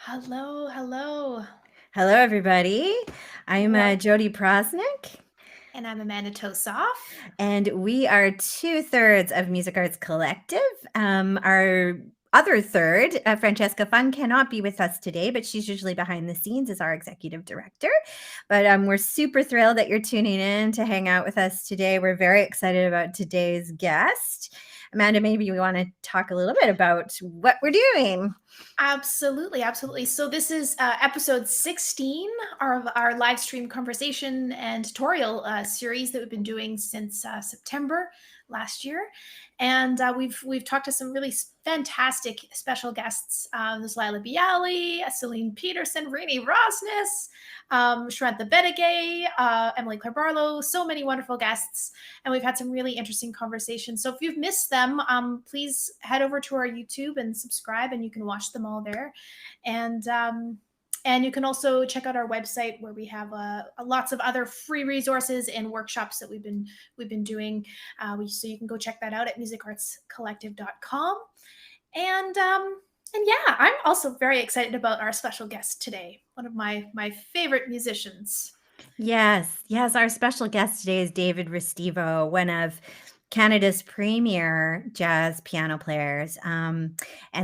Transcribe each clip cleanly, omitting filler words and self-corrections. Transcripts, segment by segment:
Hello, hello. Hello, everybody. I'm Well, Jodi Proznick, and I'm Amanda Tosoff. and we are 2/3 of Music Arts Collective. Our other third, Francesca Fawn, cannot be with us today, but she's usually behind the scenes as our executive director. But we're super thrilled that you're tuning in to hang out with us today. We're very excited about today's guest. Amanda, maybe we want to talk a little bit about what we're doing. Absolutely, absolutely. So this is episode 16 of our live stream conversation and tutorial series that we've been doing since September last year, and we've talked to some really fantastic special guests. There's Lila Bialy, Celine Peterson, Rainey Rosnes, Shrantha Bedegay, Emily Claire Barlow. So many wonderful guests, and we've had some really interesting conversations. So if you've missed them, please head over to our YouTube and subscribe, and you can watch them all there. And you can also check out our website where we have lots of other free resources and workshops that we've been doing. So you can go check that out at musicartscollective.com. And yeah, I'm also very excited about our special guest today, one of my favorite musicians. Yes. Our special guest today is David Restivo, one of Canada's premier jazz piano players, and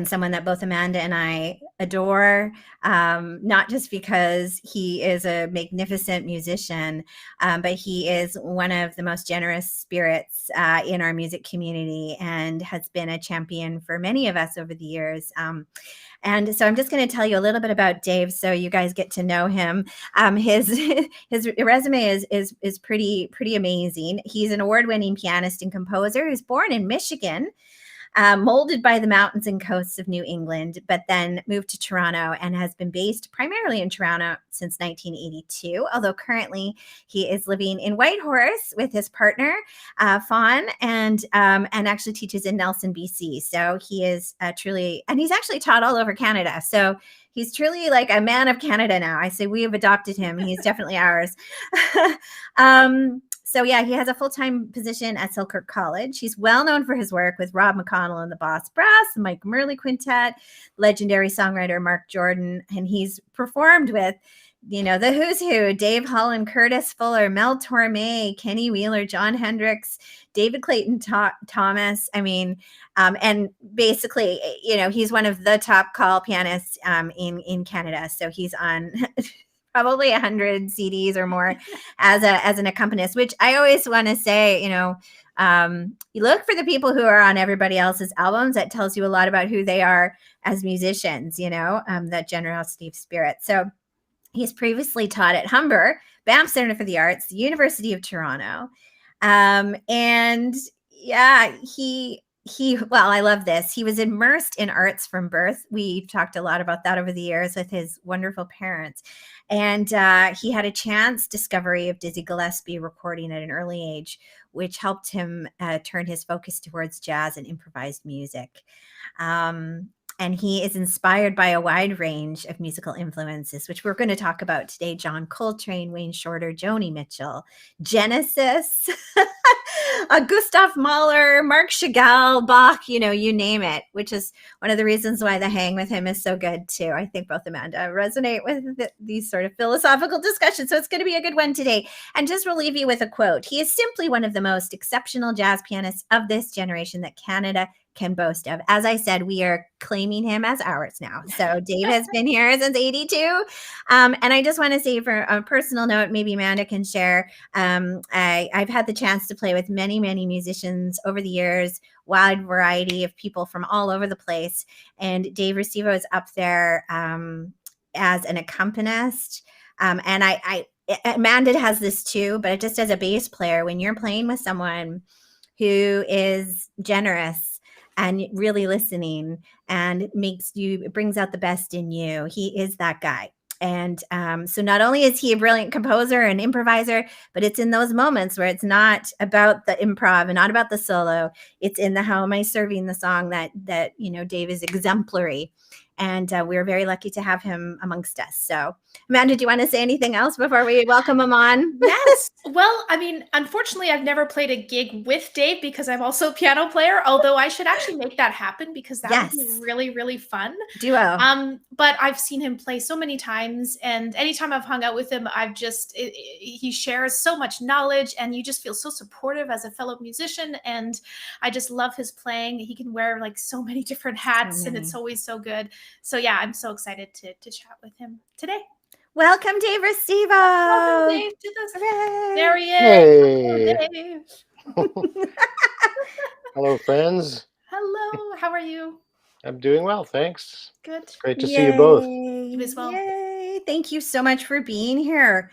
someone that both Amanda and I adore, not just because he is a magnificent musician, but he is one of the most generous spirits in our music community and has been a champion for many of us over the years. And so I'm just going to tell you a little bit about Dave, so you guys get to know him. His his resume is pretty amazing. He's an award-winning pianist and composer who's born in Michigan, molded by the mountains and coasts of New England, but then moved to Toronto and has been based primarily in Toronto since 1982. Although currently he is living in Whitehorse with his partner, Fawn, and actually teaches in Nelson, BC. So he is truly, and he's actually taught all over Canada. So he's truly like a man of Canada now. I say we have adopted him. He's definitely ours. So yeah, he has a full-time position at Selkirk College. He's well known for his work with Rob McConnell and the Boss Brass, the Mike Merle Quintet, legendary songwriter Mark Jordan, and he's performed with, the who's who: Dave Holland, Curtis Fuller, Mel Torme, Kenny Wheeler, John Hendricks, David Clayton Thomas. I mean, and basically, he's one of the top call pianists in Canada. So he's on probably 100 CDs or more as an accompanist, which I always want to say, you look for the people who are on everybody else's albums. That tells you a lot about who they are as musicians, that generosity of spirit. So he's previously taught at Humber, Banff Center for the Arts, the University of Toronto. And yeah, well, I love this. He was immersed in arts from birth. We've talked a lot about that over the years with his wonderful parents. And he had a chance discovery of Dizzy Gillespie recording at an early age, which helped him turn his focus towards jazz and improvised music. And he is inspired by a wide range of musical influences, which we're going to talk about today. John Coltrane, Wayne Shorter, Joni Mitchell, Genesis, Gustav Mahler, Marc Chagall, Bach, you name it, which is one of the reasons why the hang with him is so good too. I think both Amanda resonate with these sort of philosophical discussions. So it's going to be a good one today. And just we'll leave you with a quote. He is simply one of the most exceptional jazz pianists of this generation that Canada can boast of. As I said, we are claiming him as ours now. So Dave has been here since 82. And I just want to say, for a personal note, maybe Amanda can share, I've had the chance to play with many musicians over the years, wide variety of people from all over the place. And Dave Restivo is up there as an accompanist. And Amanda has this too, but just as a bass player, when you're playing with someone who is generous and really listening and brings out the best in you, he is that guy. And so not only is he a brilliant composer and improviser, but it's in those moments where it's not about the improv and not about the solo. It's in the how am I serving the song that Dave is exemplary. And we're very lucky to have him amongst us. So, Amanda, do you want to say anything else before we welcome him on? Yes. Well, I mean, unfortunately, I've never played a gig with Dave because I'm also a piano player, although I should actually make that happen because that would be really, really fun. Duo. But I've seen him play so many times, and anytime I've hung out with him, he shares so much knowledge, and you just feel so supportive as a fellow musician. And I just love his playing. He can wear like so many different hats, and it's always so good. So yeah, I'm so excited to chat with him today. Welcome, Dave Restivo. Welcome, Dave, to this. Hooray. There he is. Hey. Hello, Dave. Hello, friends. Hello. How are you? I'm doing well, thanks. Good. It's great to see you both. You as well. Yay. Thank you so much for being here.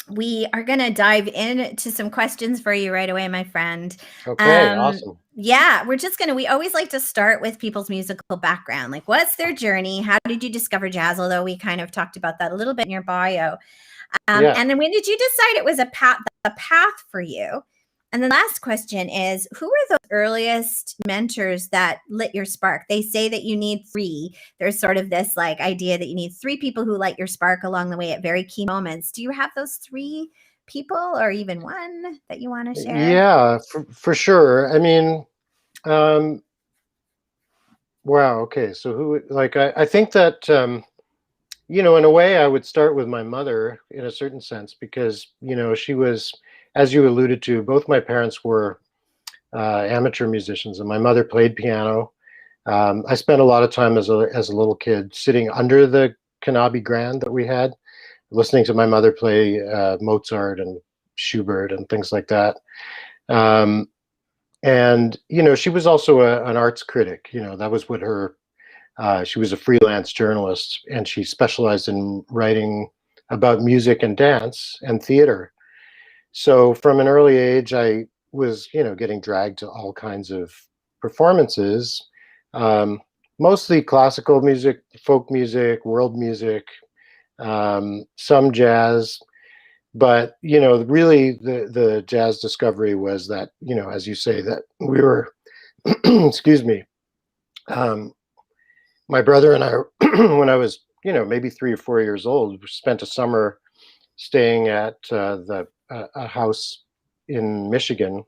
We are going to dive into some questions for you right away, my friend. Okay, awesome. Yeah, we always like to start with people's musical background. Like, what's their journey? How did you discover jazz? Although we kind of talked about that a little bit in your bio. And then when did you decide it was a path for you? And the last question is, who were the earliest mentors that lit your spark? They say that you need 3. There's sort of this like idea that you need 3 people who light your spark along the way at very key moments. Do you have those 3 people or even one that you want to share? Yeah, for sure. I mean, wow. Okay. So I think that, in a way I would start with my mother in a certain sense, because, she was, as you alluded to, both my parents were amateur musicians, and my mother played piano. I spent a lot of time as a little kid sitting under the Knabe grand that we had, listening to my mother play Mozart and Schubert and things like that. And, she was also an arts critic. That was what she was a freelance journalist, and she specialized in writing about music and dance and theater. So from an early age, I was, getting dragged to all kinds of performances, mostly classical music, folk music, world music, some jazz. But, really the jazz discovery was that, as you say, that we were, excuse me, my brother and I, when I was, maybe 3 or 4 years old, spent a summer staying at a house in Michigan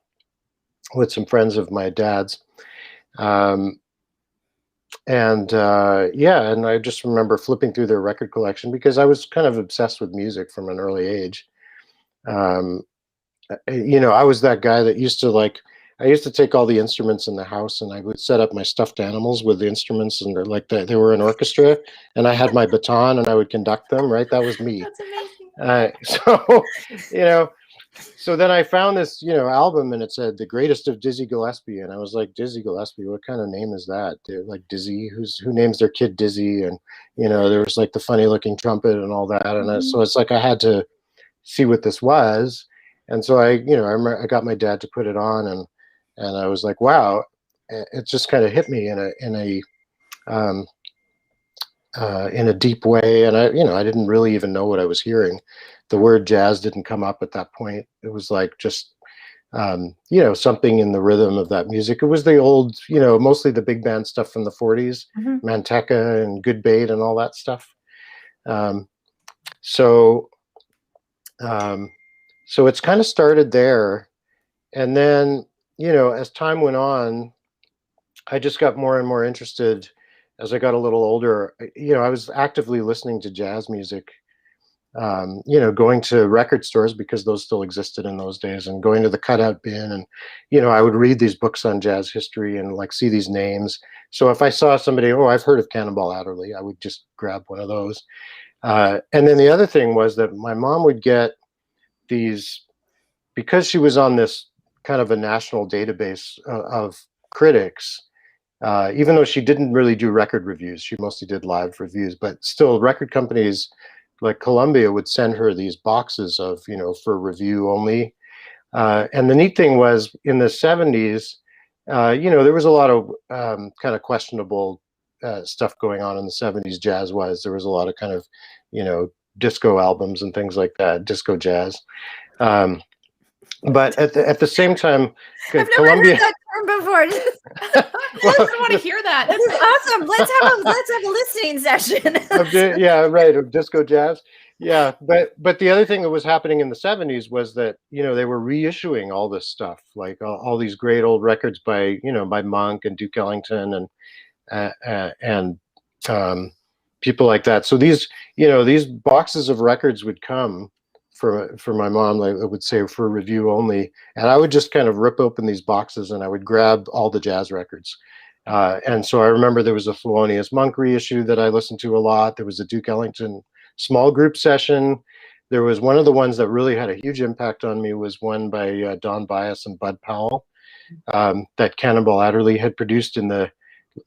with some friends of my dad's. And I just remember flipping through their record collection because I was kind of obsessed with music from an early age. I was that guy that I used to take all the instruments in the house, and I would set up my stuffed animals with the instruments, and they were an orchestra, and I had my baton and I would conduct them, right? That was me. That's amazing. So then I found this, album, and it said "The Greatest of Dizzy Gillespie," and I was like, Dizzy Gillespie, what kind of name is that? Like Dizzy, who names their kid Dizzy? And there was like the funny looking trumpet and all that, and so it's like I had to see what this was, and so I remember I got my dad to put it on, and I was like, wow, it just kind of hit me in a deep way, and I didn't really even know what I was hearing. The word jazz didn't come up at that point. It was like just something in the rhythm of that music. It was the old, mostly the big band stuff from the 40s, Manteca and Good Bait and all that stuff. So it's kind of started there, and then as time went on, I just got more and more interested. As I got a little older, I was actively listening to jazz music, going to record stores because those still existed in those days, and going to the cutout bin, and I would read these books on jazz history and like see these names. So if I saw somebody, I've heard of Cannonball Adderley, I would just grab one of those. And then the other thing was that my mom would get these, because she was on this kind of a national database of critics. Even though she didn't really do record reviews, she mostly did live reviews, but still record companies like Columbia would send her these boxes of, for review only. And the neat thing was in the 70s, there was a lot of kind of questionable stuff going on in the 70s jazz-wise. There was a lot of kind of, disco albums and things like that, disco jazz. But at the same time, I've never Columbia. heard that from before. I want to hear that. This is awesome. Let's have a listening session. Yeah, right, of disco jazz. Yeah, but the other thing that was happening in the 70s was that, you know, they were reissuing all this stuff, like all these great old records by, you know, by Monk and Duke Ellington and people like that. So these, you know, these boxes of records would come for my mom, like I would say, for review only, and I would just kind of rip open these boxes and I would grab all the jazz records. And so I remember there was a Thelonious Monk reissue that I listened to a lot. There was a Duke Ellington small group session. There was one of the ones that really had a huge impact on me was one by Don Byas and Bud Powell that Cannonball Adderley had produced in the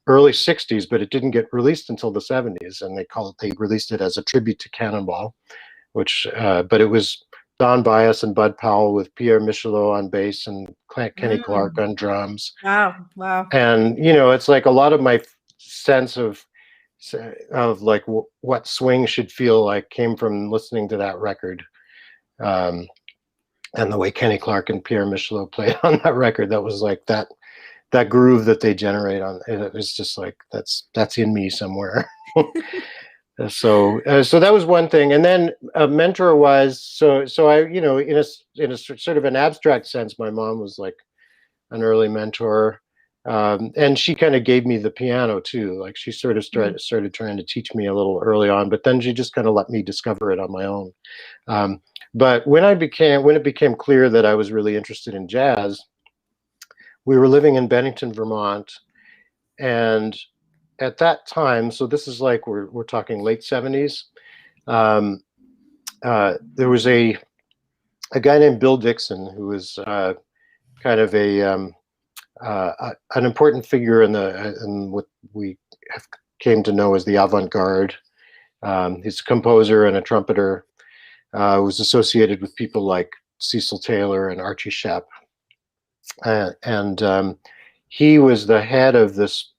early 60s, but it didn't get released until the 70s, and they released it as a tribute to Cannonball, which but it was Don Byas and Bud Powell with Pierre Michelot on bass and Kenny Clark on drums. Wow. And you know, it's like a lot of my sense of like what swing should feel like came from listening to that record, and the way Kenny Clark and Pierre Michelot played on that record. That was like that groove that they generate on it was just like that's in me somewhere. So that was one thing. And then mentor wise, so I, you know, in a sort of an abstract sense, my mom was like an early mentor, and she kind of gave me the piano too. Like she sort of started trying to teach me a little early on, but then she just kind of let me discover it on my own. But when it became clear that I was really interested in jazz, we were living in Bennington, Vermont, and at that time, so this is like we're talking late 70s. There was a guy named Bill Dixon who was kind of an important figure in what we came to know as the avant-garde. He's a composer and a trumpeter. Was associated with people like Cecil Taylor and Archie Shepp, and he was the head of this.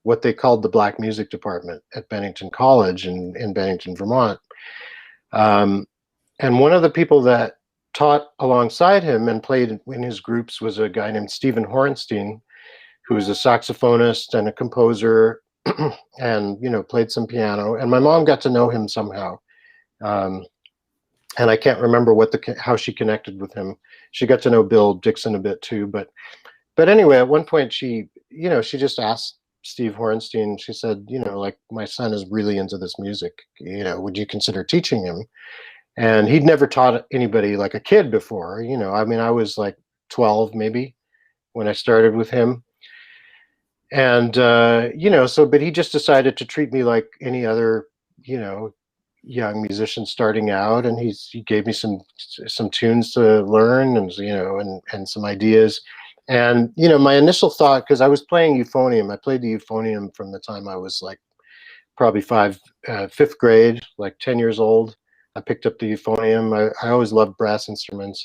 What they called the Black Music Department at Bennington College in Bennington, Vermont. And one of the people that taught alongside him and played in his groups was a guy named Stephen Horenstein, who was a saxophonist and a composer and, you know, played some piano. And my mom got to know him somehow. And I can't remember how she connected with him. She got to know Bill Dixon a bit too. But anyway, at one point she just asked Steve Horenstein, she said, you know, like, my son is really into this music, you know, would you consider teaching him? And he'd never taught anybody like a kid before, you know. I mean, I was like 12 maybe when I started with him. And, you know, but he just decided to treat me like any other, you know, young musician starting out. And he gave me some tunes to learn and, you know, and some ideas. And, you know, my initial thought, because I was playing euphonium, I played the euphonium from the time I was like probably fifth grade, like 10 years old. I picked up the euphonium. I always loved brass instruments.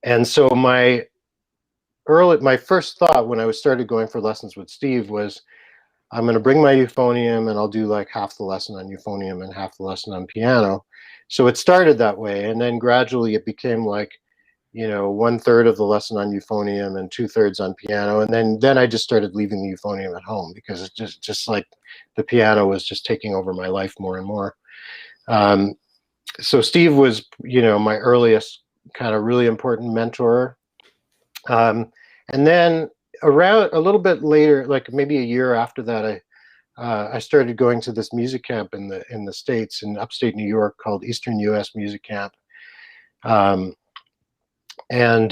And so my first thought when I started going for lessons with Steve was, I'm going to bring my euphonium and I'll do like half the lesson on euphonium and half the lesson on piano. So it started that way. And then gradually it became like, you know, 1/3 of the lesson on euphonium and 2/3 on piano. And then I just started leaving the euphonium at home because it's just like the piano was just taking over my life more and more. So Steve was, you know, my earliest kind of really important mentor. And then around a little bit later, like maybe a year after that, I started going to this music camp in the States in upstate New York called Eastern US Music Camp. And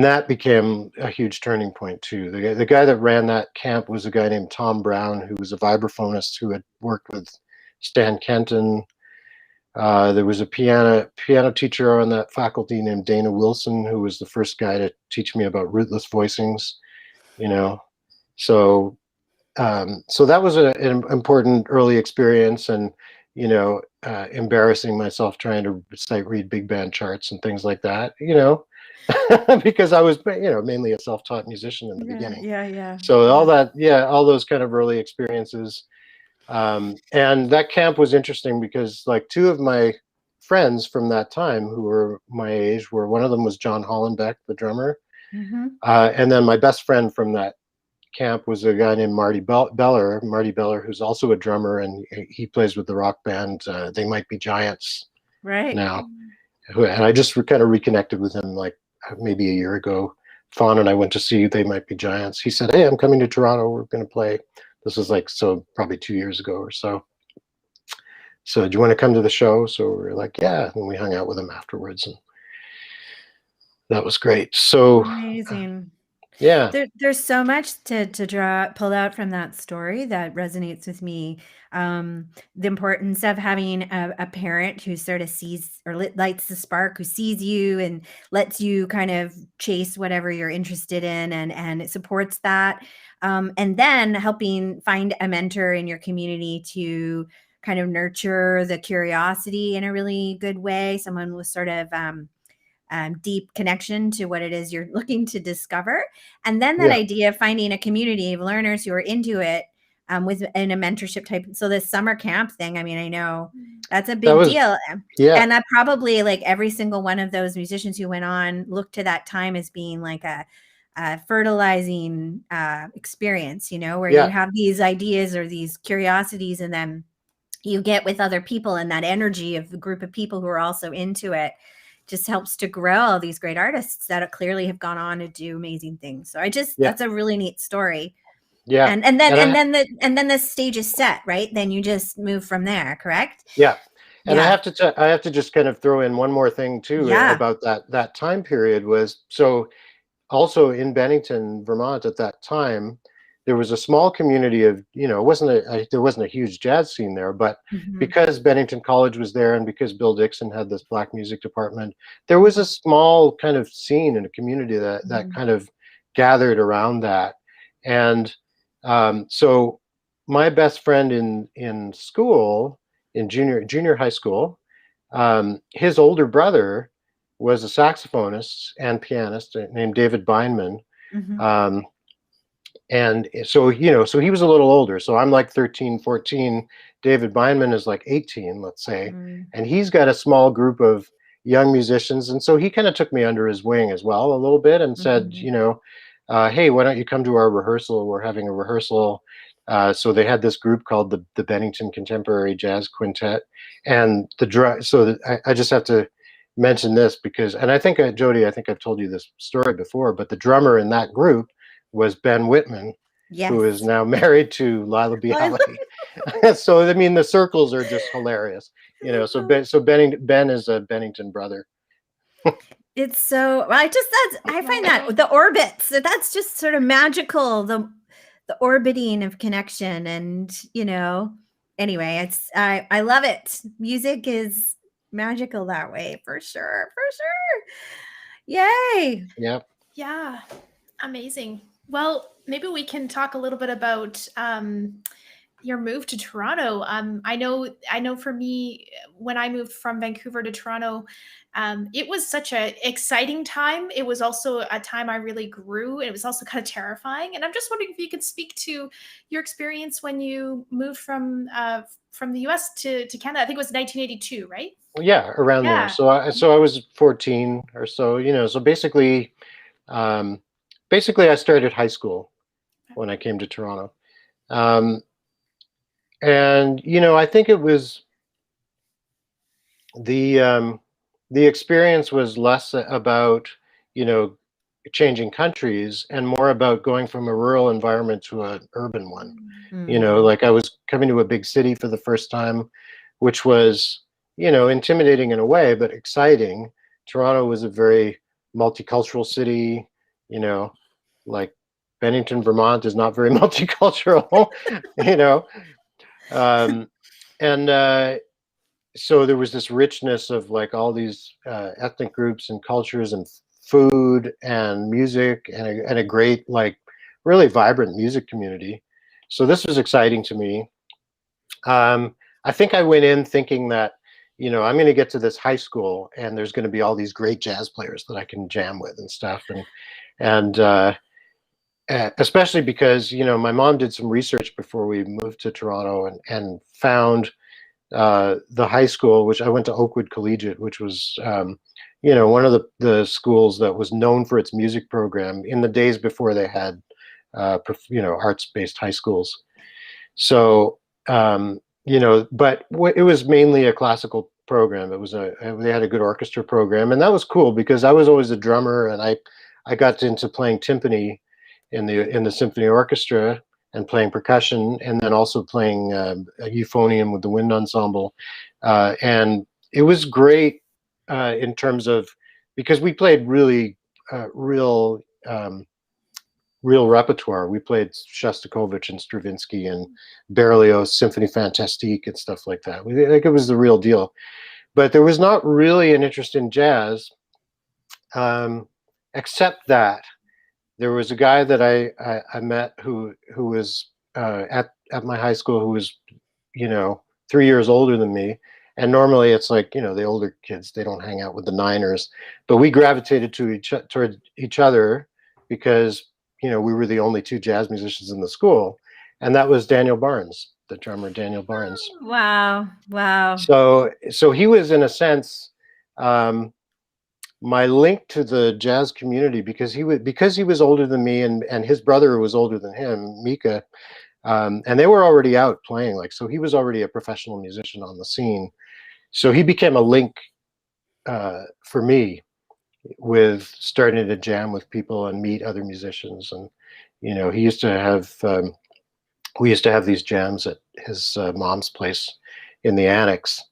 that became a huge turning point too. The guy that ran that camp was a guy named Tom Brown, who was a vibraphonist who had worked with Stan Kenton. There was a piano teacher on that faculty named Dana Wilson, who was the first guy to teach me about rootless voicings, you know. So that was an important early experience, and, you know, embarrassing myself trying to sight read big band charts and things like that, you know, because I was, you know, mainly a self-taught musician in the beginning. Yeah. So all those kind of early experiences. And that camp was interesting because like two of my friends from that time who were my age were, one of them was John Hollenbeck, the drummer. And then my best friend from that camp was a guy named Marty Beller, who's also a drummer, and he plays with the rock band They Might Be Giants now. And I just kind of reconnected with him like maybe a year ago. Fawn and I went to see They Might Be Giants. He said, "Hey, I'm coming to Toronto. We're going to play." This was like, so probably 2 years ago or so. So, do you want to come to the show? So we were like, yeah. And we hung out with him afterwards, and that was great. So amazing. Yeah. There's so much to pull out from that story that resonates with me. The importance of having a parent who sort of sees or lights the spark, who sees you and lets you kind of chase whatever you're interested in, and it supports that. And then helping find a mentor in your community to kind of nurture the curiosity in a really good way. Someone with sort of deep connection to what it is you're looking to discover. And then that idea of finding a community of learners who are into it in a mentorship type. So this summer camp thing, I mean, I know that's a big deal. Yeah. And I probably, like, every single one of those musicians who went on looked to that time as being like a fertilizing experience, you know, where you have these ideas or these curiosities, and then you get with other people, and that energy of the group of people who are also into it just helps to grow all these great artists that clearly have gone on to do amazing things. So that's a really neat story. Yeah. And then the stage is set, right? Then you just move from there, correct? Yeah. And I have to just kind of throw in one more thing too about that time period was, so also in Bennington, Vermont at that time, there was a small community of, you know, there wasn't a huge jazz scene there, but because Bennington College was there and because Bill Dixon had this black music department, there was a small kind of scene and a community that kind of gathered around that. And so my best friend in school, in junior high school, his older brother was a saxophonist and pianist named David Beinman. And so, you know, so he was a little older. So I'm like 13, 14. David Beinman is like 18, let's say. And he's got a small group of young musicians. And so he kind of took me under his wing as well a little bit and said, you know, hey, why don't you come to our rehearsal? We're having a rehearsal. So they had this group called the Bennington Contemporary Jazz Quintet. And I just have to mention this because, and I think, Jodi, I think I've told you this story before, but the drummer in that group was Ben Whitman, who is now married to Lila Bialy. So I mean, the circles are just hilarious, you know. So Ben is a Bennington brother. It's so, I find that the orbits, that's just sort of magical. The orbiting of connection, and, you know, anyway, I love it. Music is magical that way, for sure. Yay. Yeah, amazing. Well, maybe we can talk a little bit about your move to Toronto. I know for me, when I moved from Vancouver to Toronto, it was such an exciting time. It was also a time I really grew. It was also kind of terrifying. And I'm just wondering if you could speak to your experience when you moved from the US to Canada. I think it was 1982, right? Yeah, around there. So I was 14 or so, you know. So basically I started high school when I came to Toronto. And, you know, I think it was the experience was less about, you know, changing countries and more about going from a rural environment to an urban one. You know, like I was coming to a big city for the first time, which was, you know, intimidating in a way, but exciting. Toronto was a very multicultural city, you know, like Bennington, Vermont is not very multicultural, you know. So there was this richness of like all these ethnic groups and cultures and food and music and a great, like, really vibrant music community. So this was exciting to me. I think I went in thinking that, you know, I'm going to get to this high school and there's going to be all these great jazz players that I can jam with and stuff. And especially because, you know, my mom did some research before we moved to Toronto and found the high school, which I went to Oakwood Collegiate, which was one of the schools that was known for its music program in the days before they had arts-based high schools. So but it was mainly a classical program. They had a good orchestra program, and that was cool because I was always a drummer, and I got into playing timpani in the symphony orchestra and playing percussion, and then also playing a euphonium with the wind ensemble, and it was great in terms of, because we played really real repertoire. We played Shostakovich and Stravinsky and Berlioz Symphony Fantastique and stuff like that. Like, it was the real deal. But there was not really an interest in jazz, except that there was a guy that I met who was at my high school, who was 3 years older than me. And normally it's like, the older kids, they don't hang out with the Niners, but we gravitated toward each other because we were the only two jazz musicians in the school, and that was Daniel Barnes, the drummer Daniel Barnes. Wow. So he was, in a sense, my link to the jazz community, because he was older than me, and his brother was older than him, Mika, and they were already out playing. Like, so he was already a professional musician on the scene. So he became a link for me, with starting to jam with people and meet other musicians. And he used to have we used to have these jams at his mom's place in the annex,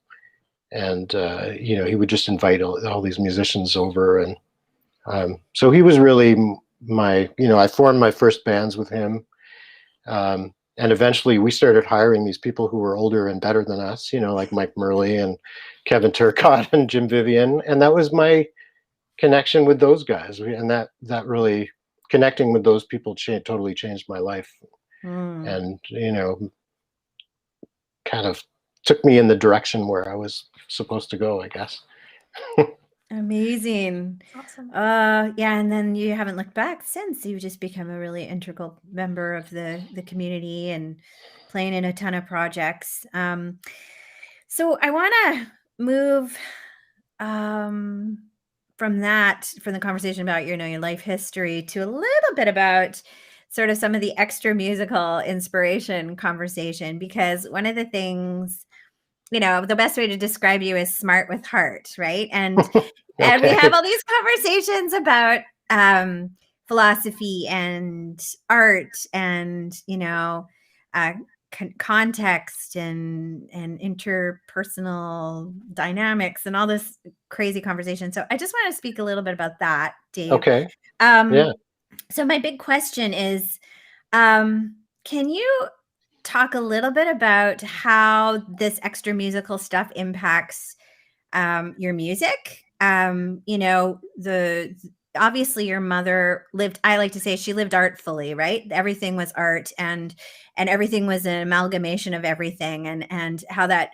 and he would just invite all these musicians over. And so he was really I formed my first bands with him, and eventually we started hiring these people who were older and better than us, like Mike Murley and Kevin Turcotte and Jim Vivian. And that was my connection with those guys, and that really, connecting with those people totally changed my life. And kind of took me in the direction where I was supposed to go, I guess. Amazing. Awesome. Yeah, and then you haven't looked back since. You've just become a really integral member of the community and playing in a ton of projects. So I want to move from the conversation about your life history to a little bit about sort of some of the extra musical inspiration conversation, because one of the things, the best way to describe you is smart with heart, right? And and we have all these conversations about philosophy and art and context and interpersonal dynamics and all this crazy conversation. So I just want to speak a little bit about that, Dave. Okay. Yeah. So my big question is, can you talk a little bit about how this extra musical stuff impacts your music? Obviously your mother lived, I like to say she lived artfully, right? Everything was art, and everything was an amalgamation of everything, and how that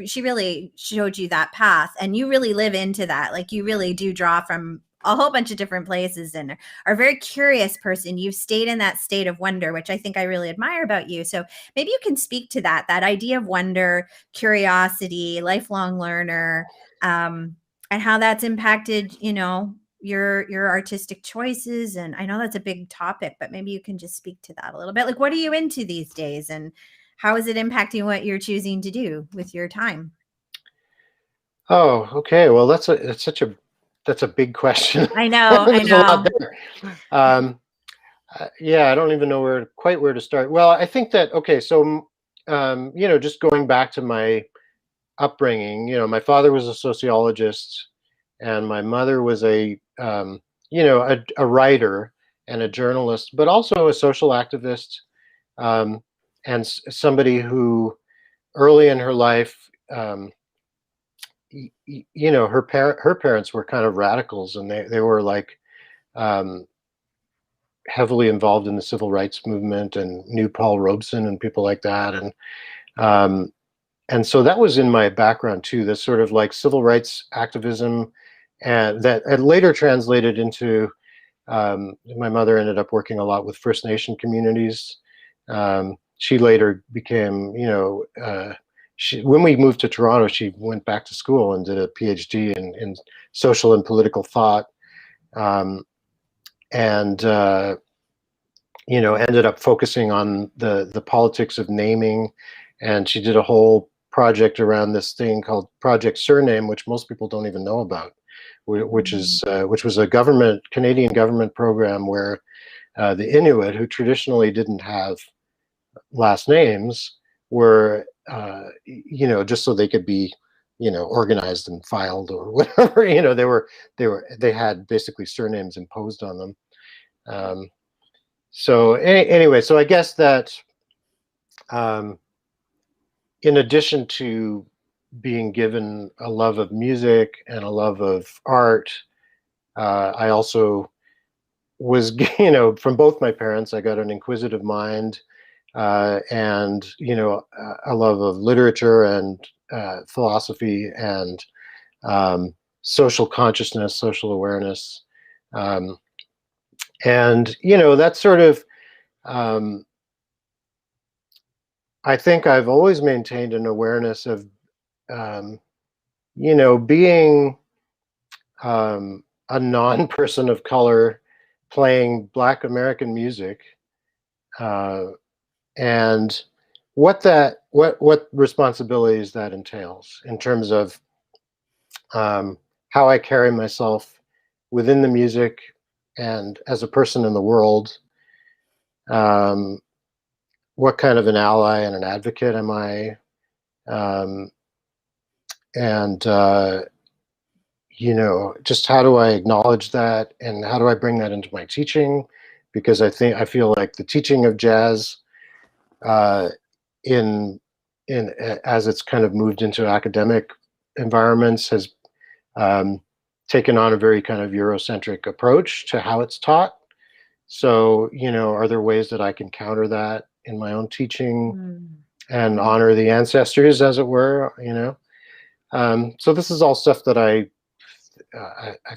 she really showed you that path, and you really live into that. Like, you really do draw from a whole bunch of different places and are a very curious person. You've stayed in that state of wonder, which I think I really admire about you. So maybe you can speak to that idea of wonder, curiosity, lifelong learner, and how that's impacted, your artistic choices. And I know that's a big topic, but maybe you can just speak to that a little bit. Like, what are you into these days, and how is it impacting what you're choosing to do with your time? Oh, okay. Well, that's a big question. I know. There's a lot there. Yeah, I don't even know where to start. Well, I think that, okay, so just going back to my upbringing, my father was a sociologist, and my mother was a writer and a journalist, but also a social activist, and somebody who early in her life, her parents were kind of radicals, and they were like heavily involved in the civil rights movement and knew Paul Robeson and people like that. And so that was in my background too, this sort of like civil rights activism, and that had later translated into, my mother ended up working a lot with First Nation communities. She later became, when we moved to Toronto, she went back to school and did a PhD in social and political thought, and ended up focusing on the politics of naming, and she did a whole project around this thing called Project Surname, which most people don't even know about, which was a Canadian government program where the Inuit, who traditionally didn't have last names, were just so they could be organized and filed or whatever. They had basically surnames imposed on them. So anyway, so I guess that in addition to being given a love of music and a love of art, I also was, from both my parents, I got an inquisitive mind, and a love of literature and philosophy and social consciousness, social awareness, and that's sort of. I think I've always maintained an awareness of, being a non-person of color playing Black American music, and what responsibilities that entails in terms of how I carry myself within the music and as a person in the world. What kind of an ally and an advocate am I? And just how do I acknowledge that, and how do I bring that into my teaching? Because I feel like the teaching of jazz, in as it's kind of moved into academic environments, has taken on a very kind of Eurocentric approach to how it's taught. So, are there ways that I can counter that in my own teaching and honor the ancestors, as it were? So this is all stuff that I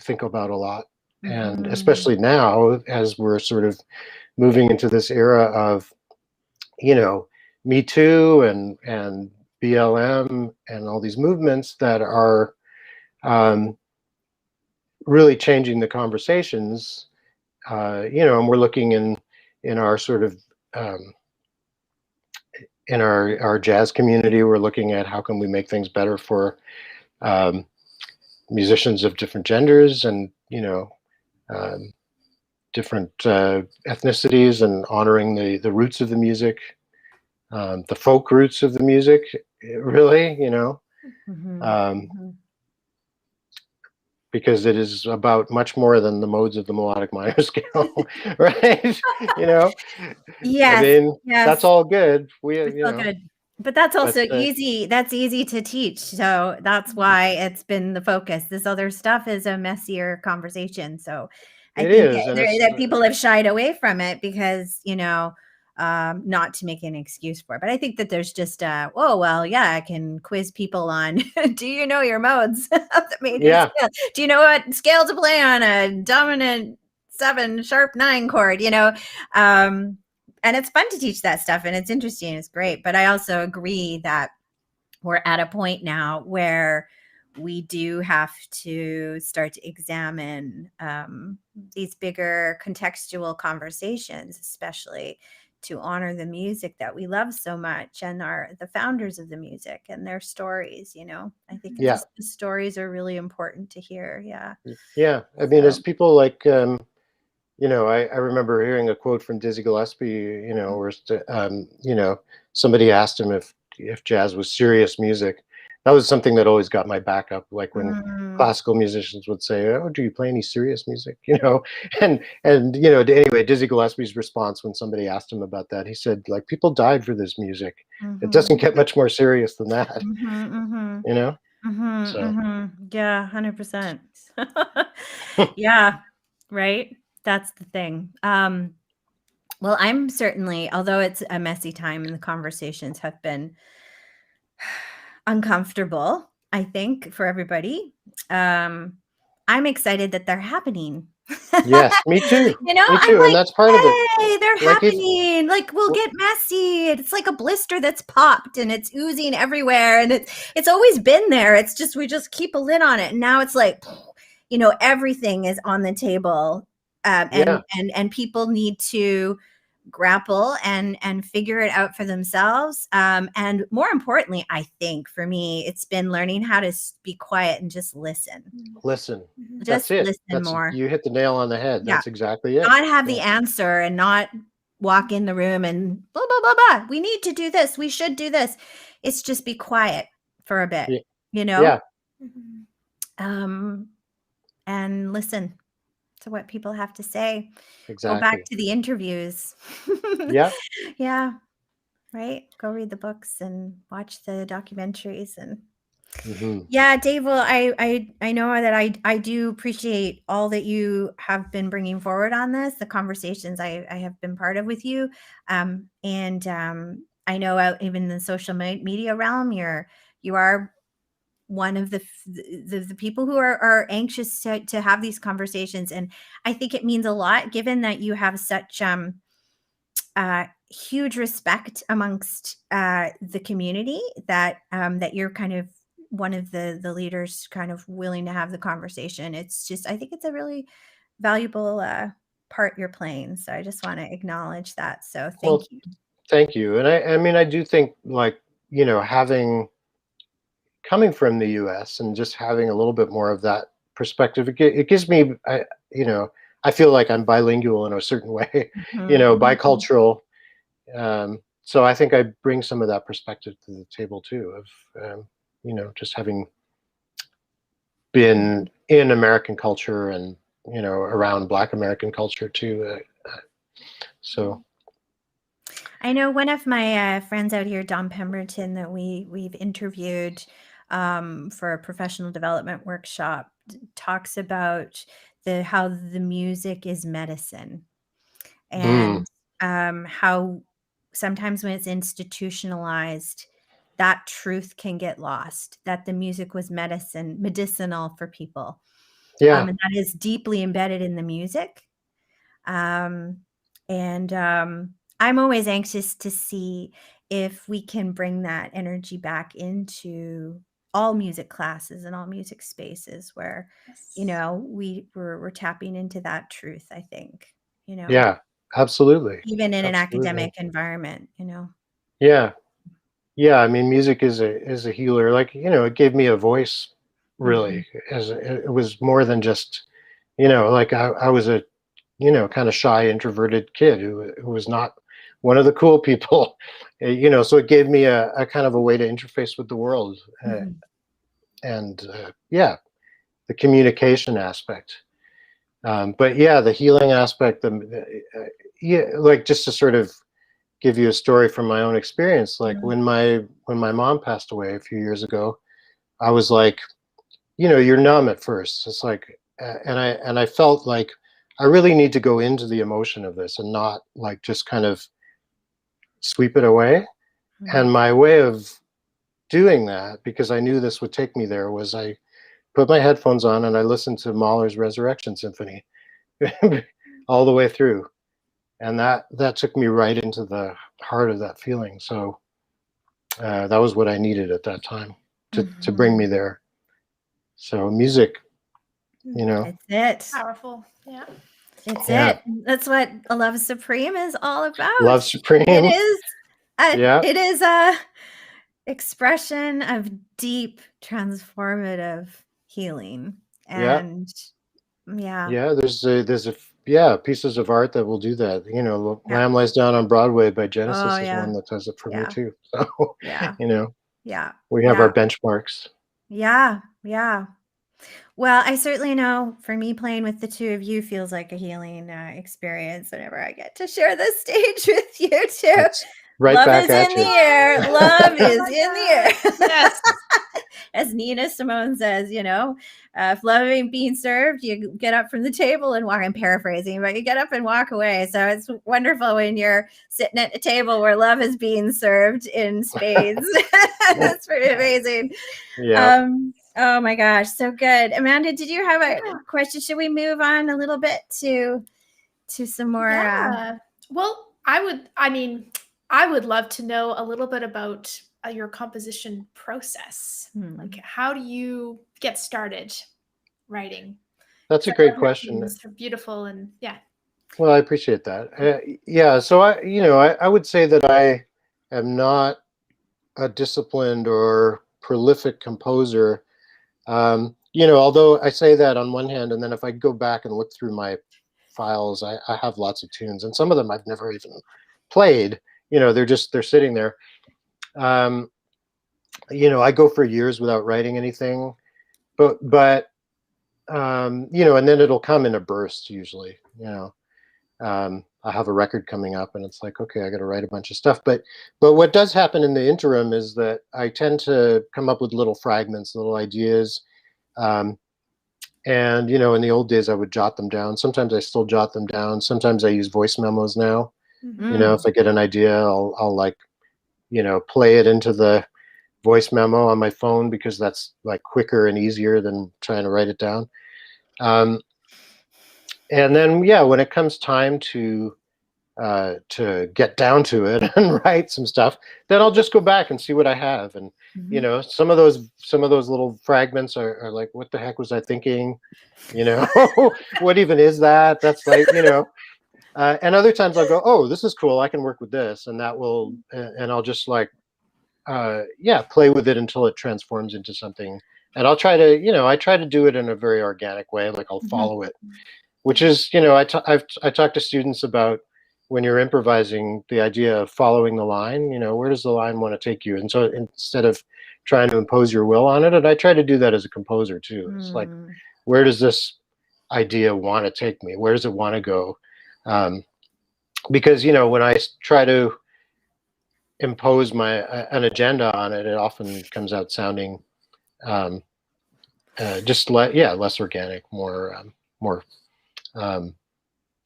think about a lot, and especially now as we're sort of moving into this era of, Me Too and BLM and all these movements that are really changing the conversations. And we're looking in our sort of in our jazz community, we're looking at how can we make things better for musicians of different genders and different ethnicities, and honoring the roots of the music, the folk roots of the music, really, because it is about much more than the modes of the melodic minor scale, right? Yes, I mean, yes. that's all good. It's all good. But that's also easy. That's easy to teach. So that's why it's been the focus. This other stuff is a messier conversation. So I think that people have shied away from it because, not to make an excuse for it. But I think that there's just, I can quiz people on, do you know your modes of the major scale? Do you know what scale to play on a dominant 7 sharp 9 chord, and it's fun to teach that stuff, and it's interesting. It's great. But I also agree that we're at a point now where we do have to start to examine these bigger contextual conversations, especially to honor the music that we love so much and the founders of the music and their stories. I think the stories are really important to hear. Yeah. I mean, as people like, I remember hearing a quote from Dizzy Gillespie, where somebody asked him if jazz was serious music. That was something that always got my back up, like when classical musicians would say, "Oh, do you play any serious music?" And anyway, Dizzy Gillespie's response when somebody asked him about that, he said, like, people died for this music. It doesn't get much more serious than that. So. Yeah, 100%. Yeah, right. That's the thing. Well, I'm certainly, although it's a messy time and the conversations have been uncomfortable, I think, for everybody, I'm excited that they're happening. Yes, me too. You know, Me I'm too. And like, that's part of it. hey, they're Like if happening. Like, we'll get messy. It's like a blister that's popped and it's oozing everywhere. And it's always been there. It's just, we just keep a lid on it. And now it's like, you know, everything is on the table. yeah, And people need to grapple and figure it out for themselves. And more importantly, I think for me, it's been learning how to be quiet and just listen. listen. That's Just it. listen more. You hit the nail on the head. Yeah. That's exactly it. Not have Yeah. the answer and not walk in the room and blah, blah, blah, blah. We need to do this. We should do this. It's just be quiet for a bit, Yeah. you know? Yeah. And listen to what people have to say. Go back Exactly. to the interviews. Yeah. Yeah. Right. Go read the books and watch the documentaries and Hmm. yeah, Dave. Well, I know that I do appreciate all that you have been bringing forward on this, the conversations I have been part of with you, and I know out even in the social media realm, you are one of the people who are anxious to have these conversations, and I think it means a lot given that you have such huge respect amongst the community that you're kind of one of the leaders kind of willing to have the conversation. It's just, I think it's a really valuable part you're playing. So I just want to acknowledge that. So Well, thank you. thank you. And I mean, I do think like, coming from the US and just having a little bit more of that perspective, it gives me, you know, I feel like I'm bilingual in a certain way, Mhm. bicultural. So I think I bring some of that perspective to the table too, of, just having been in American culture and, around Black American culture too. So, I know one of my friends out here, Don Pemberton, that we've interviewed for a professional development workshop, talks about how the music is medicine, mm, and how sometimes when it's institutionalized, that truth can get lost. That the music was medicinal for people, yeah, and that is deeply embedded in the music. Um, and I'm always anxious to see if we can bring that energy back into all music classes and all music spaces where, we're tapping into that truth, I think, yeah, absolutely, even in an absolutely, academic environment. yeah. Yeah, I mean, music is a healer. Like, it gave me a voice, Mhm. really. As it was more than just, like I was a, kind of shy, introverted kid who was not one of the cool people, So it gave me a kind of a way to interface with the world, Mhm. and yeah, the communication aspect. But yeah, the healing aspect, yeah, like just to sort of give you a story from my own experience. Like when my mom passed away a few years ago, I was like, you're numb at first. It's like, and I felt like I really need to go into the emotion of this and not like just kind of sweep it away. And Mhm. my way of doing that, because I knew this would take me there, was I put my headphones on and I listened to Mahler's Resurrection Symphony all the way through, and that took me right into the heart of that feeling. So that was what I needed at that time to bring Mhm. me there. So music, you know, It's it. Powerful. Yeah. It's yeah, it. That's what a love supreme is all love about. It supreme, is yeah, a expression of deep transformative healing. yeah, And yeah, yeah. Yeah, pieces of art that will do that. yeah. Lamb Lies Down on Broadway by Oh Genesis is yeah. one that does it for me Yeah. too. So, Yeah. you know, Yeah. we have our Yeah. benchmarks. Yeah. Yeah. Well, I certainly know for me, playing with the two of you feels like a healing experience whenever I get to share this stage with you too. It's right Love back is at in the you. air. Love Oh is my in God. the air. Yes. As Nina Simone says, if love ain't being served, you get up from the table and walk. I'm paraphrasing, but you get up and walk away. So it's wonderful when you're sitting at a table where love is being served in spades. That's pretty amazing. Yeah. Oh my gosh, so good. Amanda, did you have a Yeah. question? Should we move on a little bit to some more? Yeah. Well, I would love to know a little bit about your composition process. Like, how do you get started writing? That's a I great love your question. tunes. They're beautiful, and yeah. Well, I appreciate that. Yeah, so I would say that I am not a disciplined or prolific composer. Although I say that on one hand, and then if I go back and look through my files, I have lots of tunes, and some of them I've never even played. They're sitting there. I go for years without writing anything, but and then it'll come in a burst usually. I have a record coming up, and it's like, okay, I got to write a bunch of stuff. But what does happen in the interim is that I tend to come up with little fragments, little ideas. And in the old days, I would jot them down. Sometimes I still jot them down. Sometimes I use voice memos now. If I get an idea, I'll like, play it into the voice memo on my phone, because that's like quicker and easier than trying to write it down. And then, yeah, when it comes time to get down to it and write some stuff, then I'll just go back and see what I have. And some of those little fragments are like, what the heck was I thinking? What even is that? That's like, and other times I'll go, oh, this is cool, I can work with this, and that will, and I'll just like play with it until it transforms into something. And I'll try to, I try to do it in a very organic way, like I'll follow it, which is, I talk to students about, when you're improvising, the idea of following the line. Where does the line want to take you? And so instead of trying to impose your will on it, and I try to do that as a composer too. It's like, where does this idea want to take me? Where does it want to go? Because when I try to impose an agenda on it, it often comes out sounding just less organic, more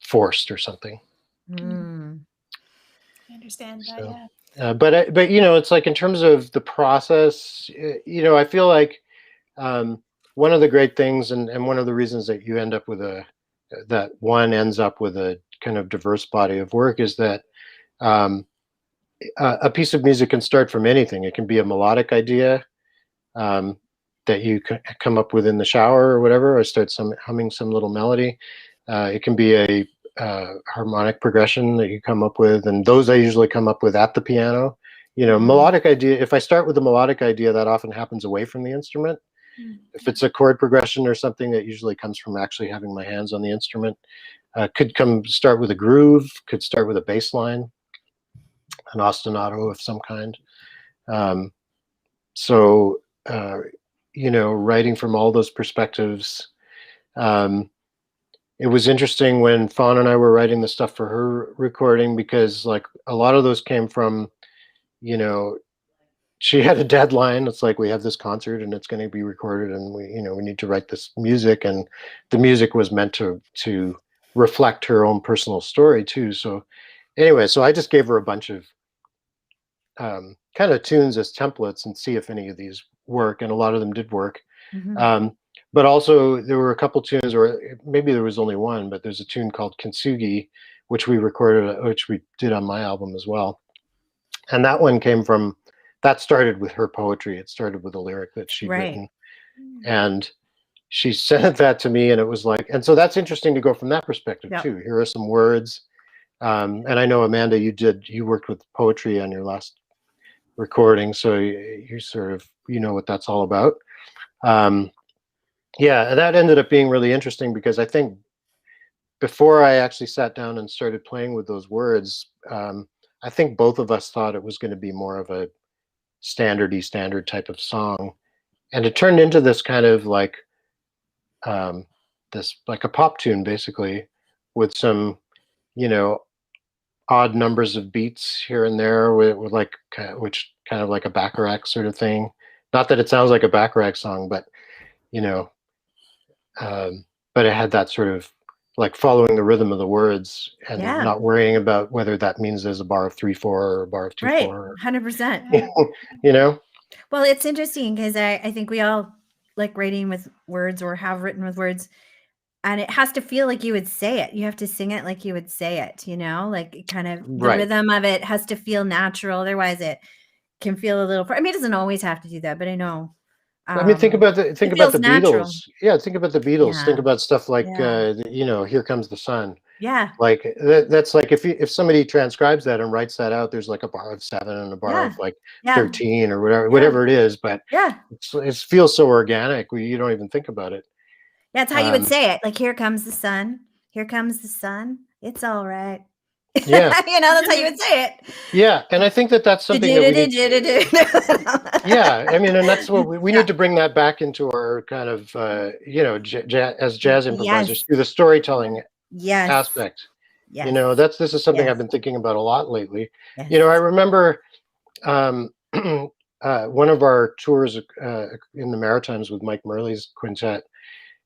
forced or something. I understand that. So, yeah. But it's like, in terms of the process, I feel like one of the great things, and one of the reasons that you end up with that one ends up with a kind of diverse body of work, is that a piece of music can start from anything. It can be a melodic idea that you come up with in the shower or whatever, or start humming some little melody. It can be a harmonic progression that you come up with, and those I usually come up with at the piano. Melodic idea, if I start with a melodic idea, that often happens away from the instrument. If it's a chord progression or something, that usually comes from actually having my hands on the instrument. Could start with a groove, could start with a bass line, an ostinato of some kind. Writing from all those perspectives. It was interesting when Fawn and I were writing the stuff for her recording, because like a lot of those came from, she had a deadline. It's like, we have this concert and it's going to be recorded, and we need to write this music, and the music was meant to reflect her own personal story too. So anyway, so I just gave her a bunch of kind of tunes as templates, and see if any of these work, and a lot of them did work. But also there were a couple tunes, or maybe there was only one, but there's a tune called Kintsugi, which we did on my album as well. And that one that started with her poetry. It started with a lyric that she'd written. And she sent that to me, and it was like, and so that's interesting to go from that perspective too. Here are some words. And I know, Amanda, you worked with poetry on your last recording, so you sort of, what that's all about. Yeah, that ended up being really interesting, because I think before I actually sat down and started playing with those words, I think both of us thought it was going to be more of a standard type of song, and it turned into this kind of like this, like a pop tune, basically, with some odd numbers of beats here and there, with like, which kind of like a Bacharach sort of thing. Not that it sounds like a Bacharach song, but but it had that sort of like following the rhythm of the words, and not worrying about whether that means there's a bar of 3/4 or a bar of 2/4. 100%. Well, it's interesting, because I think we all like writing with words or have written with words, and it has to feel like you would say it. You have to sing it like you would say it, you know, like it kind of the Right. rhythm of it has to feel natural. Otherwise it can feel a little, I mean, it doesn't always have to do that, but I know I mean, think about it feels the natural. Beatles. Yeah, think about the Beatles. Yeah. Think about stuff like Yeah. Here Comes the Sun. Yeah. Like that's like if somebody transcribes that and writes that out, there's like a bar of 7 and a bar of Yeah. like Yeah. 13 or Yeah. whatever it is, but Yeah. it feels so organic. You don't even think about it. That's how you would say it. Like, here comes the sun. Here comes the sun. It's all right. Yeah. You know, that's how you would say it. Yeah, and I think that that's something that we need. Yeah, I mean, and that's what we need to bring that back into our kind of as jazz improvisers through the storytelling Yes. aspect. Yes. You know, this is something Yes. I've been thinking about a lot lately. Yes. You know, I remember one of our tours in the Maritimes with Mike Murley's quintet.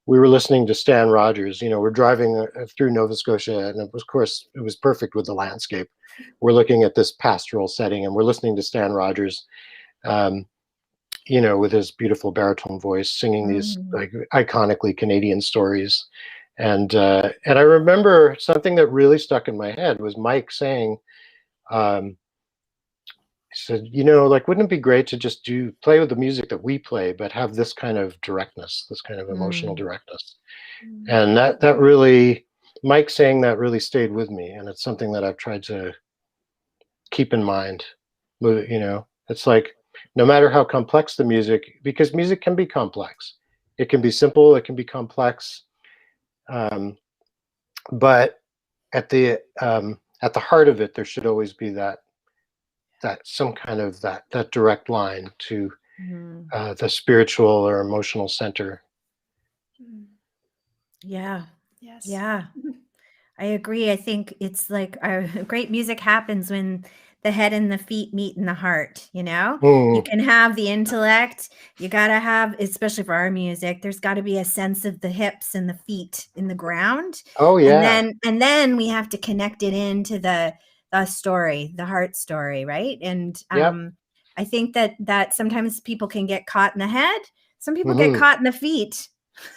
We were listening to Stan Rogers. You know, we're driving through Nova Scotia, and of course, it was perfect with the landscape. We're looking at this pastoral setting, and we're listening to Stan Rogers, you know, with his beautiful baritone voice, singing these like iconically Canadian stories. And I remember something that really stuck in my head was Mike saying, he said, you know, like, wouldn't it be great to just play with the music that we play, but have this kind of directness, this kind of emotional directness. And that really, Mike saying that really stayed with me. And it's something that I've tried to keep in mind. You know, it's like, no matter how complex the music, because music can be complex. It can be simple, it can be complex. But at the heart of it, there should always be that some kind of that direct line to the spiritual or emotional center. Yeah. Yes. Yeah. I agree. I think it's like great music happens when the head and the feet meet in the heart, you know? You can have the intellect, you got to have, especially for our music, there's got to be a sense of the hips and the feet in the ground. Oh yeah. And then we have to connect it into the story, the heart story, right? And I think that sometimes people can get caught in the head. Some people get caught in the feet.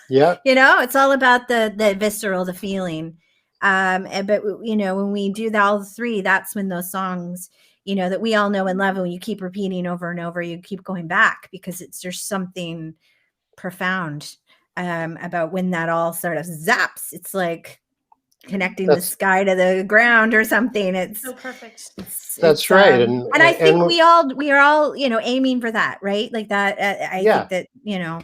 Yeah. You know, it's all about the visceral, the feeling. But you know, when we do all three, that's when those songs, you know, that we all know and love, and you keep repeating over and over, you keep going back because there's something profound about when that all sort of zaps. It's like connecting the sky to the ground or something. It's so perfect. That's right. And I think we are all, you know, aiming for that, right? Like that. I think that, you know,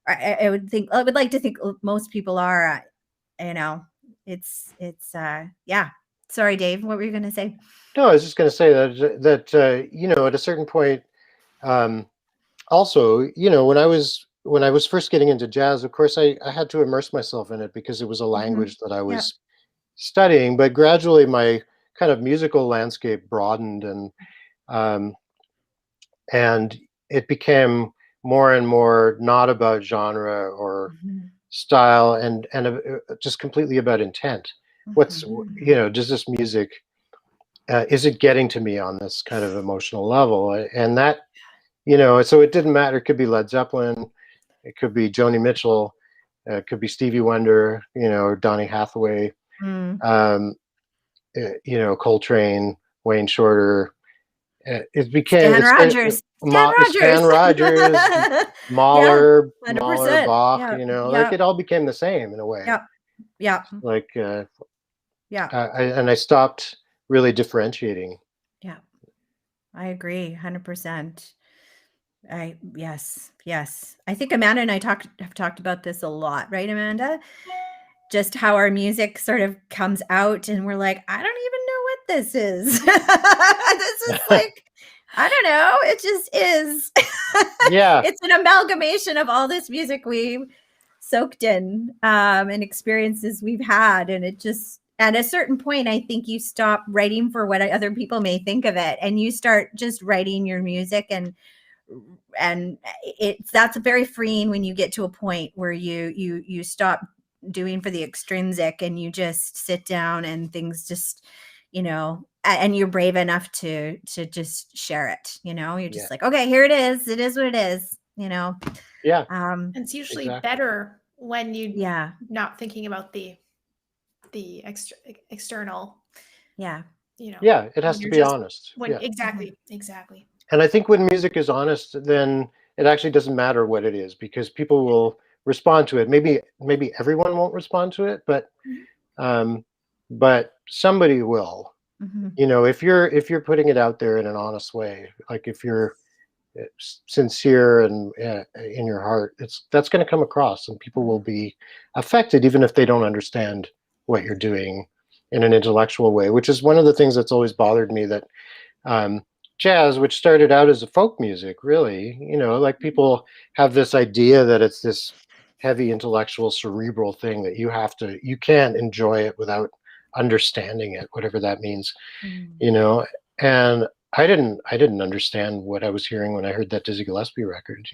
I would like to think most people are, you know, it's yeah. Sorry, Dave, what were you going to say? No, I was just going to say that you know, at a certain point, also, you know, when I was first getting into jazz, of course, I had to immerse myself in it because it was a language that I was studying. But gradually, my kind of musical landscape broadened, and it became more and more not about genre or style, and just completely about intent. What's, you know, does this music, is it getting to me on this kind of emotional level? And that, you know, so it didn't matter. It could be Led Zeppelin, it could be Joni Mitchell, it could be Stevie Wonder, you know, or Donny Hathaway, you know, Coltrane, Wayne Shorter. It became Stan Rogers, Mahler, 100%. Bach, you know, like it all became the same in a way. Yeah. Like, and I stopped really differentiating. Yeah, I agree, 100%. Yes. I think Amanda and I have talked about this a lot, right, Amanda? Just how our music sort of comes out and we're like, I don't even know what this is. This is like, I don't know. It just is. Yeah. It's an amalgamation of all this music we've soaked in and experiences we've had. And it just, at a certain point, I think you stop writing for what other people may think of it. And you start just writing your music, and that's very freeing when you get to a point where you stop doing for the extrinsic and you just sit down and things just, you know, and you're brave enough to just share it, you know. You're just like, okay, here it is what it is, you know. Yeah, And it's usually exactly. better when you're Yeah. not thinking about the external, Yeah. Yeah, it has when to you're be just honest. when Yeah. exactly. And I think when music is honest, then it actually doesn't matter what it is, because people will respond to it. Maybe everyone won't respond to it, Mhm. but somebody will. Hmm. If you're putting it out there in an honest way, like if you're sincere and in your heart, that's going to come across, and people will be affected, even if they don't understand what you're doing in an intellectual way. Which is one of the things that's always bothered me, that um, jazz, which started out as a folk music, really, like people have this idea that it's this heavy intellectual cerebral thing that you can't enjoy it without understanding it, whatever that means, you know and I didn't understand what I was hearing when I heard that Dizzy Gillespie record.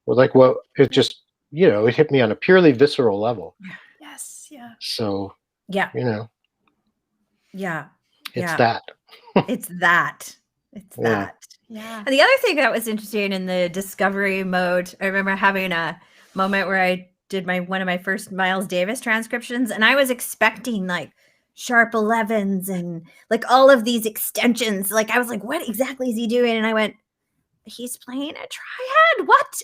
Well, like, what it just, it hit me on a purely visceral level. Yes. Yeah. So Yeah. you know Yeah. it's Yeah. that. It's that. It's Yeah. that. Yeah. And the other thing that was interesting in the discovery mode, I remember having a moment where I did one of my first Miles Davis transcriptions, and I was expecting like sharp 11s and like all of these extensions. Like I was like, what exactly is he doing? And I went, he's playing a triad. What?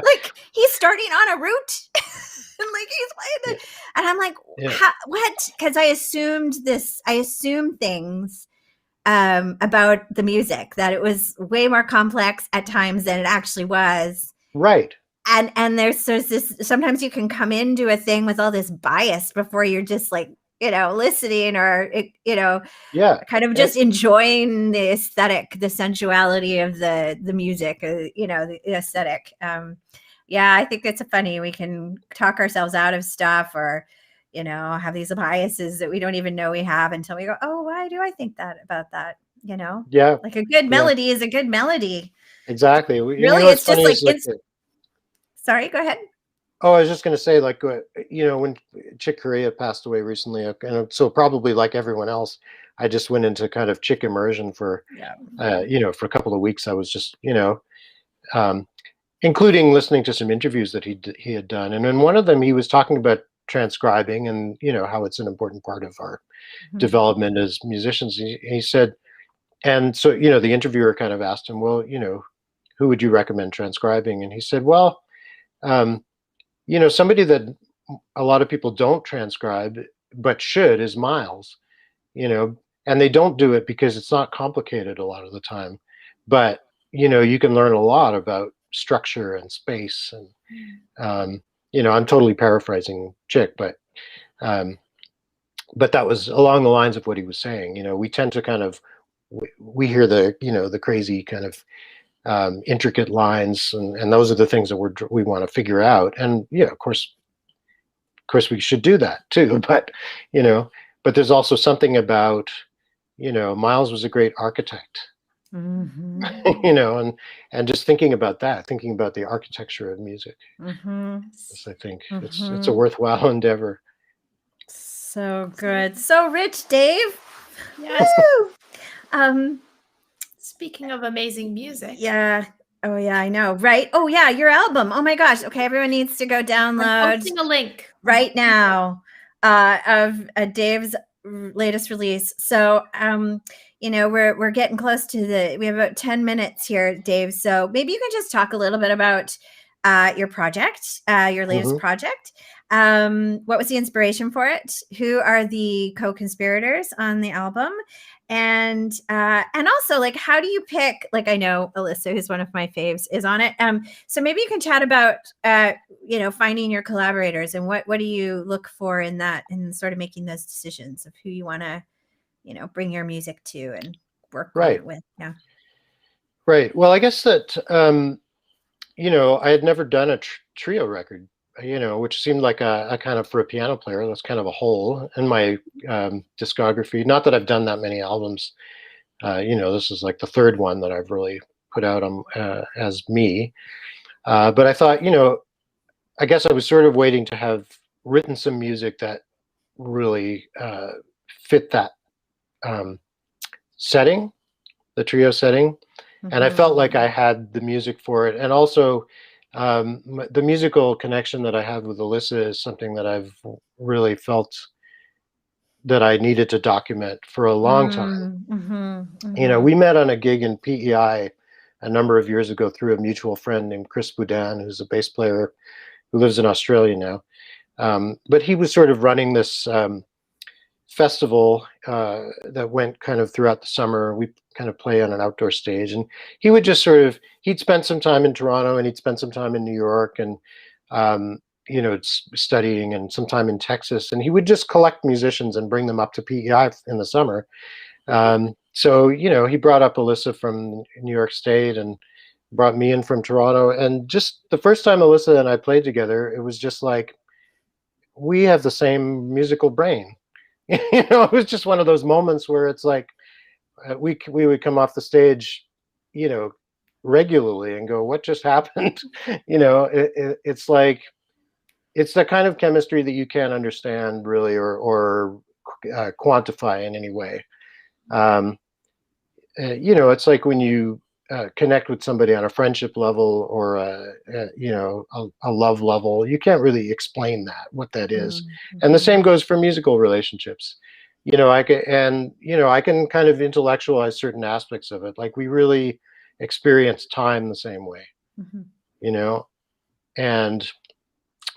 like he's starting on a root. And like he's playing it. And I'm like, Yeah. what? Because I assumed things about the music, that it was way more complex at times than it actually was. Right. And there's this, sometimes you can come into a thing with all this bias before you're just like, listening, or, Yeah. kind of just enjoying the aesthetic, the sensuality of the music, the aesthetic. Yeah, I think it's funny. We can talk ourselves out of stuff, or, have these biases that we don't even know we have until we go, oh, why do I think that about that? Yeah. Like a good Yeah. melody is a good melody. Exactly. Really, What's it's just funny like is like sorry, go ahead. oh, I was just going to say, like, when Chick Corea passed away recently, and so probably like everyone else, I just went into kind of Chick immersion for Yeah. for a couple of weeks. I was just um, including listening to some interviews that he had done, and in one of them he was talking about transcribing, and how it's an important part of our development as musicians. He said, and so the interviewer kind of asked him, well, who would you recommend transcribing? And he said, well, um, somebody that a lot of people don't transcribe but should is Miles. And they don't do it because it's not complicated a lot of the time, but you can learn a lot about structure and space, and I'm totally paraphrasing Chick, um, but that was along the lines of what he was saying. We tend to kind of we hear the crazy kind of intricate lines, and those are the things that we want to figure out. And of course we should do that too. But you know, but there's also something about Miles was a great architect. Mm-hmm. And just thinking about that, thinking about the architecture of music, Mm-hmm. I think it's Mm-hmm. a worthwhile endeavor. So good, so rich, Dave. Yes. Woo! Speaking of amazing music. Yeah. Oh yeah, I know. Right. Oh yeah, your album. Oh my gosh. Okay, everyone needs to go I'm download posting a link right now of Dave's latest release. So we're getting close to we have about 10 minutes here, Dave. So maybe you can just talk a little bit about your project, your latest Hmm. project. What was the inspiration for it? Who are the co-conspirators on the album? And also, like, how do you pick, like, I know Alyssa, who's one of my faves, is on it. So maybe you can chat about finding your collaborators, and what do you look for in that, and sort of making those decisions of who you want to bring your music to and work on Right. it with. Yeah. Right. Well, I guess that I had never done a trio record, which seemed like a kind of, for a piano player, that's kind of a hole in my discography. Not that I've done that many albums. This is like the third one that I've really put out on as me. But I thought, I guess I was sort of waiting to have written some music that really fit that um, setting, the trio setting. and I felt like Mhm. I had the music for it. And also, the musical connection that I have with Alyssa is something that I've really felt that I needed to document for a long time. Mhm. We Mhm. met on a gig in PEI a number of years ago through a mutual friend named Chris Boudin, who's a bass player who lives in Australia now. But he was sort of running this festival that went kind of throughout the summer. We kind of play on an outdoor stage, and he would just he'd spend some time in Toronto and he'd spend some time in New York and um, studying, and some time in Texas, and he would just collect musicians and bring them up to PEI in the summer. So he brought up Alyssa from New York State and brought me in from Toronto, and just the first time Alyssa and I played together, it was just like we have the same musical brain. It was just one of those moments where it's like we would come off the stage, you know, regularly and go, "What just happened?" It's like it's the kind of chemistry that you can't understand really, or quantify in any way. Um, it's like when you connect with somebody on a friendship level or a love level, you can't really explain what that is. And the same Mhm. goes for musical relationships. I can kind of intellectualize certain aspects of it. Like we really experience time the same way, Mhm. you know. And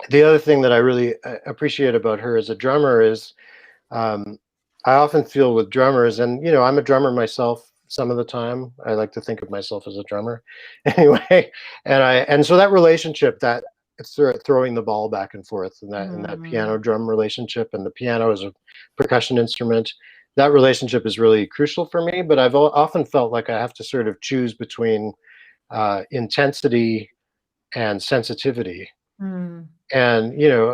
the other thing that I really appreciate about her as a drummer is um, I often feel with drummers, and I'm a drummer myself. Some of the time, I like to think of myself as a drummer, anyway. And so that relationship, that it's throwing the ball back and forth, and that piano Mhm. drum relationship, and the piano as a percussion instrument, that relationship is really crucial for me. But I've often felt like I have to sort of choose between intensity and sensitivity, Mm. and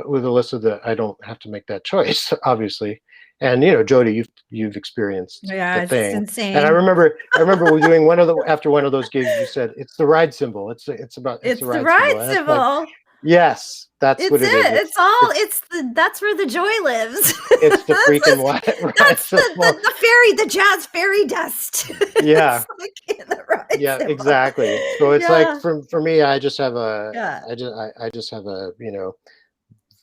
with Alyssa, that I don't have to make that choice, obviously. And Jodi, you've experienced the Yeah, it's thing. And I insane. remember I remember we doing after one of those gigs, you said it's the ride cymbal. It's the It's the ride cymbal. ride And it's like, symbol. yes, that's what It's it is. it. It's it's That's where the joy lives. it's the freaking ride That's cymbal. the fairy, the jazz fairy dust. Yeah, It's like in the ride yeah, symbol. exactly. So it's like Yeah. for me, I just have a Yeah. I just have a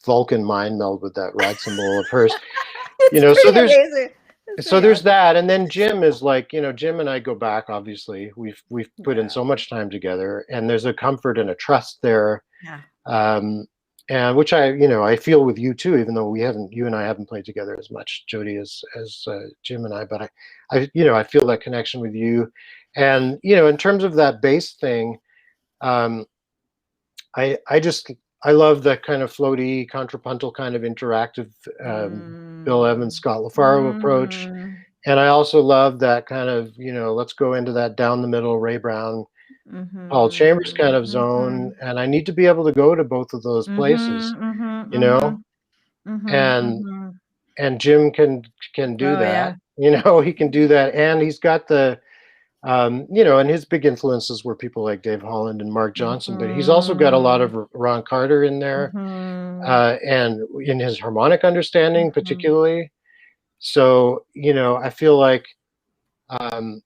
Vulcan mind meld with that ride cymbal of hers. It's So pretty there's amazing. It's so pretty there's awesome. that, and then Jim is like, Jim and I go back, obviously. We've put in Yeah. so much time together, and there's a comfort and a trust there. Yeah. um and which I feel with you too, even though you and I haven't played together as much, Jodi, as Jim and I. But I feel that connection with you. And in terms of that bass thing, um I love that kind of floaty, contrapuntal, kind of interactive, Bill Evans, Mm. Scott LaFaro approach. Mhm. And I also love that kind of, let's go into that down the middle Ray Brown, Paul Chambers kind Mhm. of zone. Mhm. And I need to be able to go to both of those places, Mhm. Mhm. you know, Mhm. Mhm. and Mhm. Jim can do Oh that. yeah. He can do that, and he's got and his big influences were people like Dave Holland and Mark Johnson, but he's also got a lot Mhm. of Ron Carter in there, Mhm. and in his harmonic understanding, Mhm. particularly. So, I feel like um,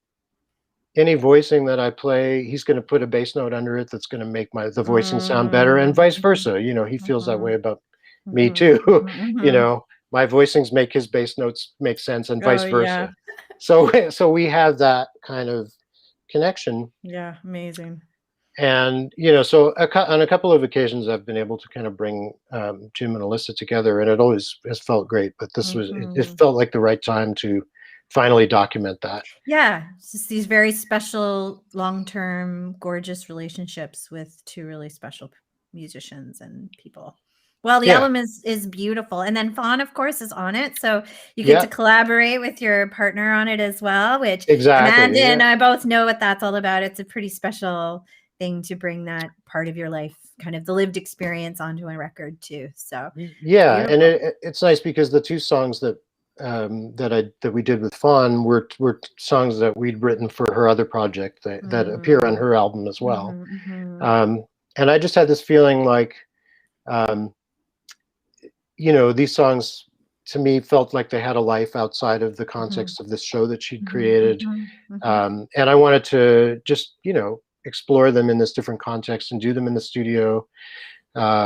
any voicing that I play, he's going to put a bass note under it that's going to make the voicing sound better, and vice Mhm. versa. He feels that way Mhm. about me Mhm. too. Mhm. Mhm. My voicings make his bass notes make sense, and Oh vice yeah. versa. So we have that kind of connection. Yeah. Amazing. And so on a couple of occasions, I've been able to kind of bring Jim and Alyssa together, and it always has felt great. But it Mhm. felt like the right time to finally document that. Yeah, it's just these very special, long-term, gorgeous relationships with two really special musicians and people. Well, the Yeah, album is beautiful, and then Fawn, of course, is on it, so you get to yeah, collaborate with your partner on it as well. Which Amanda exactly. and Yeah, I both know what that's all about. It's a pretty special thing to bring that part of your life, kind of the lived experience, onto a record too. So it's yeah, and beautiful. it's nice because the two songs that we did with Fawn were songs that we'd written for her other project that appear on Mm, her album as well. mhm, mhm, Um, and I just had this feeling like um, these songs to me felt like they had a life outside of the Mm-hmm. context of this show that she'd Mm-hmm. created. Mm-hmm. And I wanted to just, explore them in this different context and do them in the studio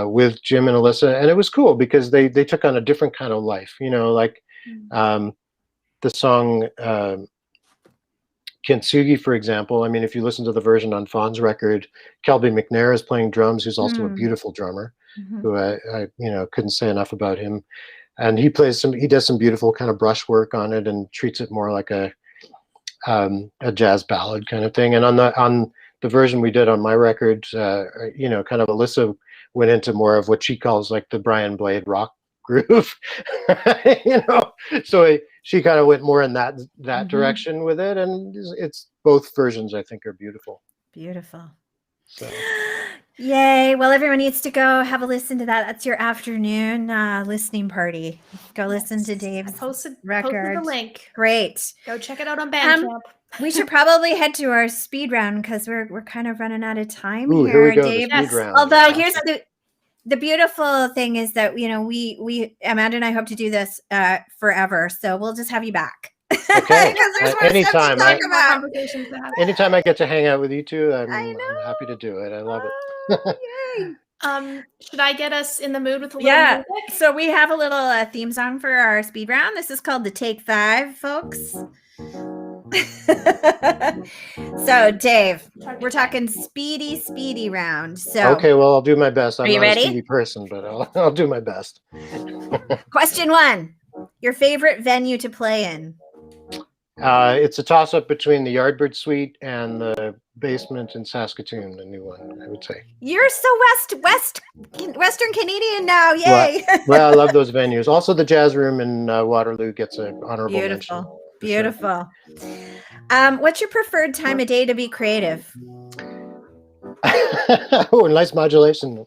with Jim and Alyssa. And it was cool because they took on a different kind of life, like the song Kintsugi, for example. I mean, if you listen to the version on Fawn's record, Kelby McNair is playing drums, who's also a beautiful drummer, who I couldn't say enough about him. And he does some beautiful kind of brushwork on it and treats it more like a jazz ballad kind of thing. And on the version we did on my record, kind of Alyssa went into more of what she calls like the Brian Blade rock groove, so she kind of went more in that direction with it. And it's both versions, I think, are beautiful. Beautiful. So. Yay. Well, everyone needs to go have a listen to that. That's your afternoon listening party. Go listen to Dave's record. The link. Great. Go check it out on Bandcamp. We should probably head to our speed round because we're kind of running out of time. Ooh, here we go, Dave. the speed round. Although here's the beautiful thing is that we Amanda and I hope to do this forever. So we'll just have you back. Okay. Anytime. Anytime I get to hang out with you two, I'm happy to do it. I love it. Yay. Should I get us in the mood with a little music? So we have a little theme song for our speed round. This is called the Take 5, folks. So Dave, we're talking speedy round. So okay, well, I'll do my best. I'm not ready? A speedy person, but I'll do my best. Question 1: your favorite venue to play in? It's a toss-up between the Yardbird Suite and the basement in Saskatoon, the new one, I would say. You're so Western Canadian now. Yay. Well, I love those venues. Also, the Jazz Room in Waterloo gets an honorable mention. Beautiful. Sure. What's your preferred time of day to be creative? Oh, nice modulation. In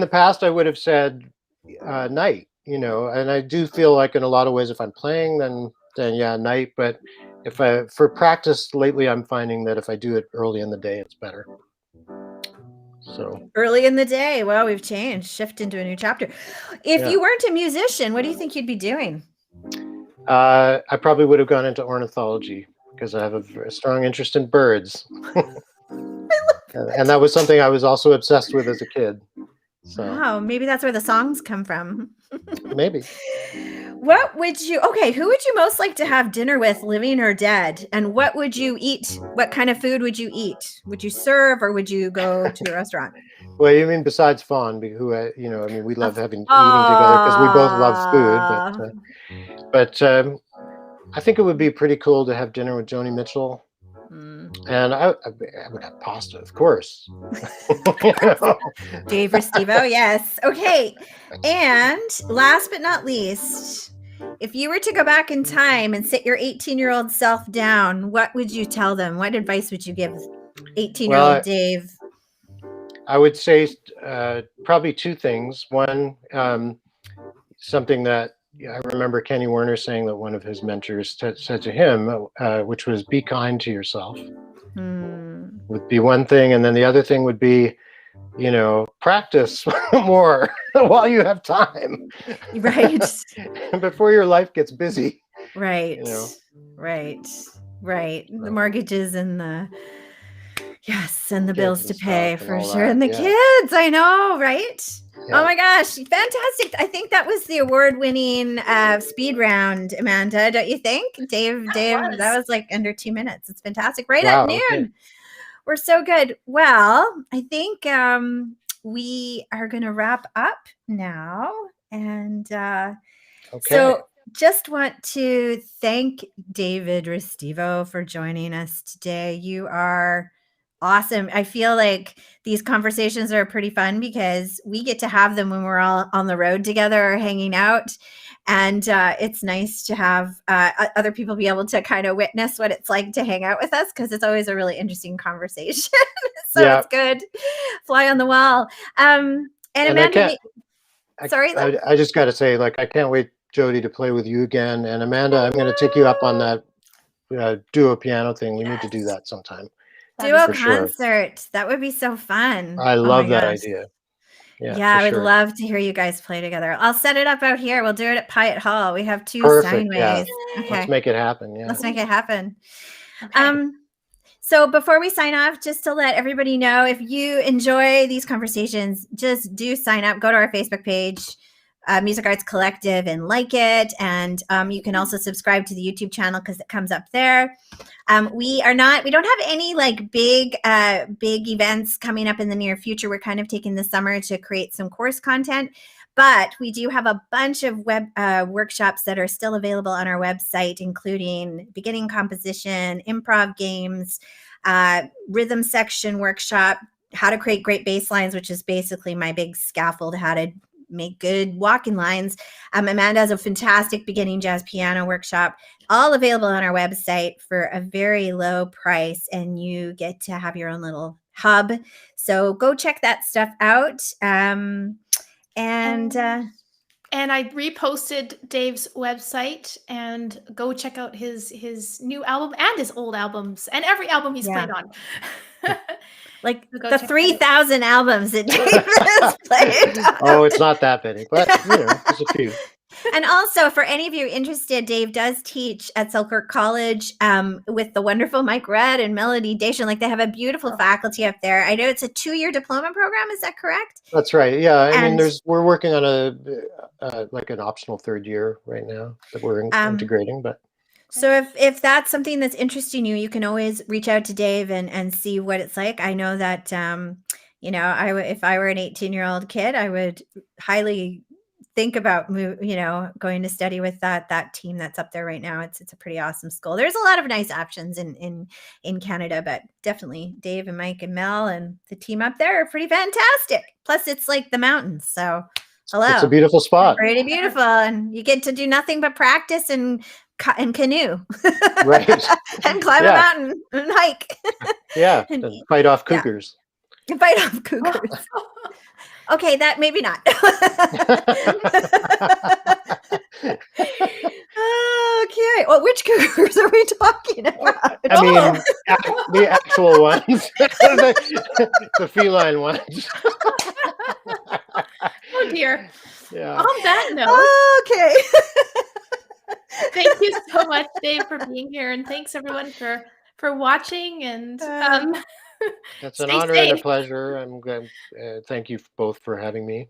the past, I would have said night. And I do feel like in a lot of ways, if I'm playing, then yeah, night. But for practice lately, I'm finding that if I do it early in the day, it's better. So early in the day. Well, we've changed, shift into a new chapter. If you weren't a musician, what do you think you'd be doing? I probably would have gone into ornithology because I have a strong interest in birds. And that was something I was also obsessed with as a kid. So wow, maybe that's where the songs come from. Maybe. Who would you most like to have dinner with, living or dead? And what would you eat? What kind of food would you eat? Would you serve or would you go to a restaurant? Well, you mean besides Fawn, who, we love eating together because we both love food. But I think it would be pretty cool to have dinner with Joni Mitchell. And I would have pasta, of course. Dave Restivo, yes. Okay. And last but not least, if you were to go back in time and sit your 18-year-old self down, what would you tell them? What advice would you give 18-year-old Dave? I would say probably two things. One, something that I remember Kenny Werner saying that one of his mentors said to him, which was be kind to yourself. Would be one thing. And then the other thing would be, practice more while you have time. Right. Before your life gets busy. Right. Right. The mortgages and the bills to pay for sure. And the kids, I know, right? Yeah. Oh my gosh, fantastic. I think that was the award-winning speed round, Amanda, don't you think? Dave, that was like under 2 minutes. It's fantastic. Right at noon. Okay. We're so good. Well, I think we are going to wrap up now. And so just want to thank David Restivo for joining us today. You are awesome. I feel like these conversations are pretty fun because we get to have them when we're all on the road together or hanging out. And it's nice to have other people be able to kind of witness what it's like to hang out with us because it's always a really interesting conversation. So it's good. Fly on the wall. And Amanda, I just got to say, I can't wait, Jodi, to play with you again. And Amanda, I'm going to take you up on that duo piano thing. We need to do that sometime. Duo concert. Sure. That would be so fun. I love that idea. Yeah, I for would sure. love to hear you guys play together. I'll set it up out here. We'll do it at Pyatt Hall. We have 2 Perfect. Yeah. Steinways. Let's Okay, make it happen. Yeah. let's make it happen. Okay. So before we sign off, just to let everybody know, if you enjoy these conversations, just do sign up. Go to our Facebook page, Music Arts Collective, and like it. And you can also subscribe to the YouTube channel because it comes up there. We don't have any like big events coming up in the near future. We're kind of taking the summer to create some course content, but we do have a bunch of web workshops that are still available on our website, including beginning composition, improv games, rhythm section workshop, how to create great bass lines, which is basically my big scaffold, how to make good walking lines. Amanda has a fantastic beginning jazz piano workshop, all available on our website for a very low price, and you get to have your own little hub. So go check that stuff out. And I reposted Dave's website, and go check out his new album and his old albums and every album he's played on. like So go the check that out. 3,000 albums that Dave has played on. Oh, it's not that many, but there's a few. And also, for any of you interested, Dave does teach at Selkirk College with the wonderful Mike Rudd and Melody Dation. Like, they have a beautiful faculty up there. I know it's a 2-year diploma program. Is that correct? That's right. Yeah, I mean, we're working on like an optional 3rd year right now that we're integrating. But so if that's something that's interesting you can always reach out to Dave and see what it's like. I know that if I were an 18-year-old kid, I would highly think about going to study with that team that's up there right now. It's a pretty awesome school. There's a lot of nice options in Canada, but definitely Dave and Mike and Mel and the team up there are pretty fantastic. Plus, it's like the mountains, so hello, it's a beautiful spot. Pretty beautiful, and you get to do nothing but practice and canoe, right, and climb a mountain and hike. Yeah, and fight off cougars. And fight off cougars. Okay, that maybe not. Okay. Well, which cougars are we talking about? I mean, the actual ones, the feline ones. Oh dear. Yeah. On that note. Okay. Thank you so much, Dave, for being here, and thanks everyone for watching. And it's an honor and a pleasure. I'm glad. Thank you both for having me.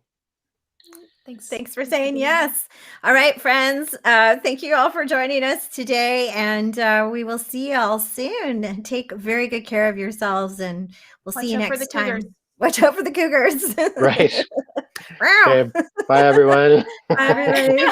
Thanks for saying yes. All right, friends. Thank you all for joining us today, and we will see you all soon. Take very good care of yourselves, and we'll see you next time. Watch out for the cougars. Right. Okay. Bye, everyone. Bye, everybody.